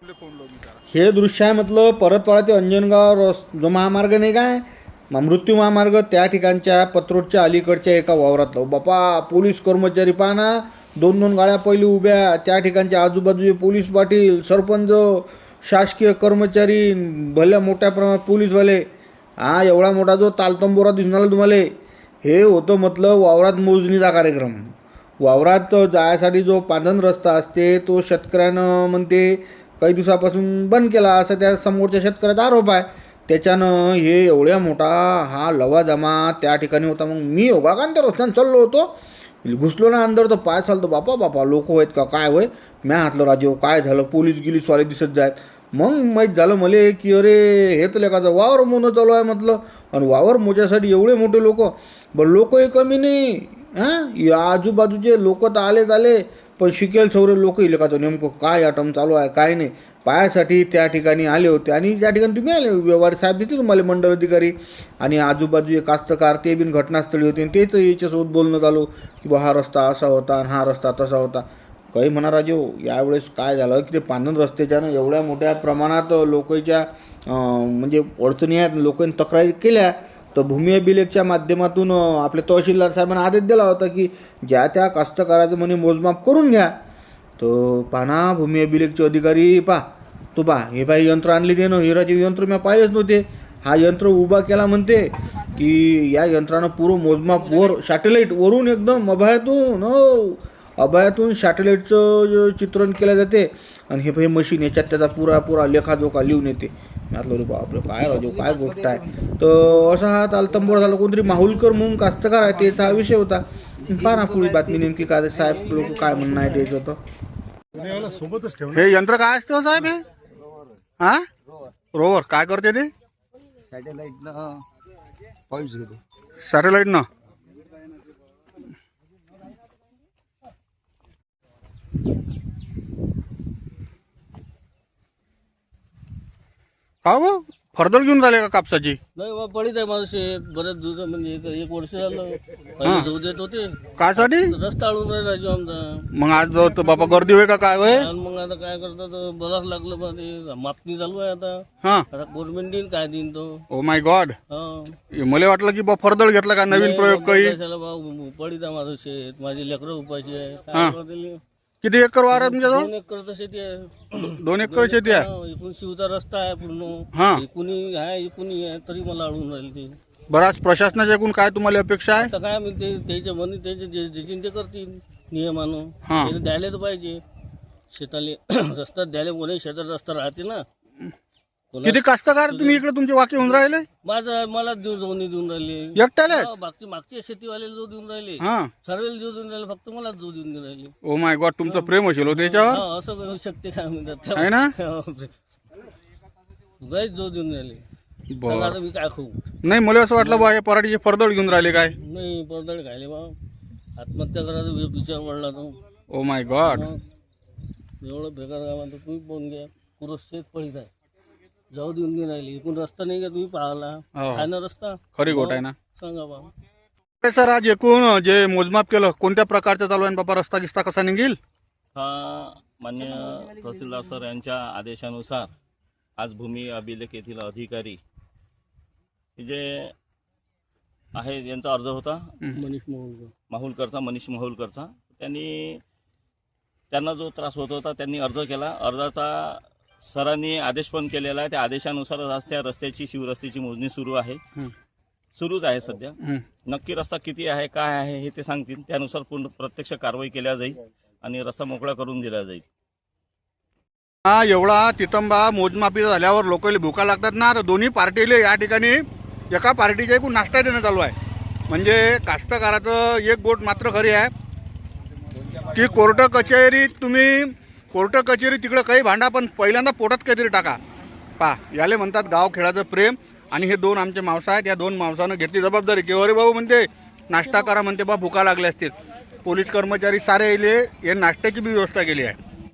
हे दृश्य आहे म्हटलं परतवाडा ते अंजनगाव जो महामार्ग नाही काय मृत्यू महामार्ग त्या ठिकाणच्या पत्रोडच्या अलीकडच्या एका वावरातलं बापा पोलीस कर्मचारी पाहना दोन दोन गाड्या पहिली उभ्या त्या ठिकाणच्या आजूबाजूचे पोलीस पाटील सरपंच शासकीय कर्मचारी भल्या मोठ्या प्रमाणात पोलीसवाले हा एवढा मोठा जो तालतंबोरा दिसून आला तुम्हाला हे होतं म्हटलं वावरात मोजणीचा कार्यक्रम. वावरात जायसाठी जो पांधन रस्ता असते तो शेतकऱ्यानं म्हणते काही दिवसापासून बंद केला असं त्या समोरच्या शेतकऱ्याचा आरोप आहे. त्याच्यानं हे एवढ्या मोठा हा लवाजमा त्या ठिकाणी होता. मग मी योगाकांत रस्त्यानं चाललो होतो घुसलो ना अंदर तर पाय चालतो बापा लोक आहेत का काय होय म्या हातलं राजेव काय झालं पोलीस गिलीस वाले दिसत जायत. मग माहीत झालं मला की अरे हे तर लेखाचं वावर मोजणं चालू आहे म्हटलं आणि वावर मोजायसाठी एवढे मोठे लोक बरं लोकही कमी नाही या आजूबाजूचे लोक तर आले पण शिकेल सौरे लोक लेखाचं नेमकं काय आटम चालू आहे काय नाही पायासाठी त्या ठिकाणी आले होते. आणि त्या ठिकाणी तुम्ही आले व्यवहार साहेब दिसले तुम्हाला मंडळ अधिकारी आणि आजूबाजूचे कास्तकार ते बिन घटनास्थळी होते आणि तेच याच्यासोबत बोलणं चालू की बा हा रस्ता असा होता आणि हा रस्ता तसा होता. काही म्हणा राजेव यावेळेस काय झालं की ते पांधन रस्त्याच्यानं एवढ्या मोठ्या प्रमाणात लोकांच्या म्हणजे अडचणी आहेत लोकांनी तक्रारी केल्या तर भूमी अभिलेखच्या माध्यमातून आपल्या तहसीलदार साहेबांना आदेश दिला होता की ज्या त्या कास्तकाराचं म्हणे मोजमाप करून घ्या. तो पाना भूमी अभिलेखचे अधिकारी तू हे बाई यंत्र आणले ते ना हिराचे यंत्र मी पाहिलेच नव्हते. हा यंत्र उभा केला म्हणते की या यंत्रानं पूर्ण मोजमाप वर सॅटेलाईट वरून एकदम अभयातून सॅटेलाईटचं चित्रण केलं जाते आणि हे मशीन याच्यात त्याचा पुरा लेखाजोखा लिहून येते. म्हटलं बापरे काय राजू काय गोष्ट आहे. तर असा हा तालतंबोरा झाला. कोणतरी माहुलकर म्हणून कास्तकार आहे त्याचा हा विषय होता. पहा पुढी बातमी नेमकी काय साहेब लोक काय म्हणणं आहे त्याचं होतं. हे यंत्र काय असतं साहेब हे हा रोवर काय करते ते सॅटेलाईटनं का गो फरदळ घेऊन राहिले का कापसाची नाही बा पडीत आहे माझं शेत बरेच दिवस म्हणजे एक वर्ष झालं पहिले जाऊ देत होते कायसाठी रस्ता अडून राहिला राजू आमचा. मग आज तर बाबा गर्दी होय का काय होय मग आता काय करतात बघावं लागलं बा ते मापणी चालू आहे आता. आता गव्हर्नमेंट देईन काय देईन तो. ओ माय गॉड मला वाटलं की बा फरदळ घेतला का नवीन प्रयोग काही पडीत आहे माझं शेत माझी लेकरं उपाशी आहे काय करतील. किती एकर वावर आहे तुमच्याजवळ 2 एकर तर शेती आहे 2 एकर शेती आहे. एकूण शिवचा रस्ता आहे पूर्ण एकूणी आहे तरी मला अडून राहील ते. बराच प्रशासनाच्या एकूण काय तुम्हाला अपेक्षा आहे. आता काय म्हणते त्याच्या म्हणे त्याचे ते करतील नियमानं द्यायला तर पाहिजे शेताले रस्ता द्यायला कोणी शेतात रस्ता राहते ना. किती कास्तकार तुम्ही इकडे तुमचे वाक्य होऊन राहिले मला देऊन राहिले एकट्याला मागच्या शेतीवाले जो देऊन राहिले सर्वेला जो देऊन राहिले फक्त मला जो देऊन राहिले. ओ माय गॉड तुमचं प्रेम असेल हो त्याच्यावर असं होऊ शकते काय म्हणतात आहे ना जो देऊन राहिले आता मी काय खाऊ. नाही मला असं वाटलं बा हे पराठीचे फरदळ घेऊन राहिले काय नाही पडदळ खायले बा आत्महत्या करायचा विचार पडला तो. ओ माय गॉड एवढं बेकार गावात तुम्ही पाहून घ्या पुरं शेत पडीत आहे जाऊ देऊन घेऊन राहिली एकूण रस्ता नाही का तुम्ही पाहिला आहे ना रस्ता खरी गोट आहे ना सांगा बा. सर आज एकूण जे मोजमाप केलं कोणत्या प्रकारचं चालू आहे बाबा रस्ता गिस्ता कसा निघेल. हा मान्य तहसीलदार सर यांच्या आदेशानुसार आज भूमी अभिलेख येथील अधिकारी जे आहे यांचा अर्ज होता मनीष माहुलकरचा त्यांना जो त्रास होत होता त्यांनी अर्ज केला. अर्जाचा सरांनी आदेश पण केलेला आहे. त्या आदेशानुसार आज त्या रस्त्याची शिवरस्त्याची मोजणी सुरूच आहे सध्या. नक्की रस्ता किती आहे काय आहे हे ते सांगतील त्यानुसार पूर्ण प्रत्यक्ष कारवाई केल्या जाईल आणि रस्ता मोकळा करून दिला जाईल. हा एवढा तितंबा मोजमापी झाल्यावर लोकांना भुका लागतात ना तर दोन्ही पार्टीले या ठिकाणी एका पार्टीच्या एकूण नाश्ता देणं चालू आहे. म्हणजे कास्तकाराचं एक गोट मात्र खरी आहे की कोर्ट कचेरी तिकडं काही भांडा पण पहिल्यांदा पोटात काहीतरी टाका याले म्हणतात गाव खेळाचं प्रेम. आणि हे दोन आमचे मावसा आहेत या दोन मावसानं घेतली जबाबदारी की अरे भाऊ म्हणते नाश्ता करा म्हणते भुका लागले असतील. पोलीस कर्मचारी सारे येले हे नाश्त्याची बी व्यवस्था केली आहे.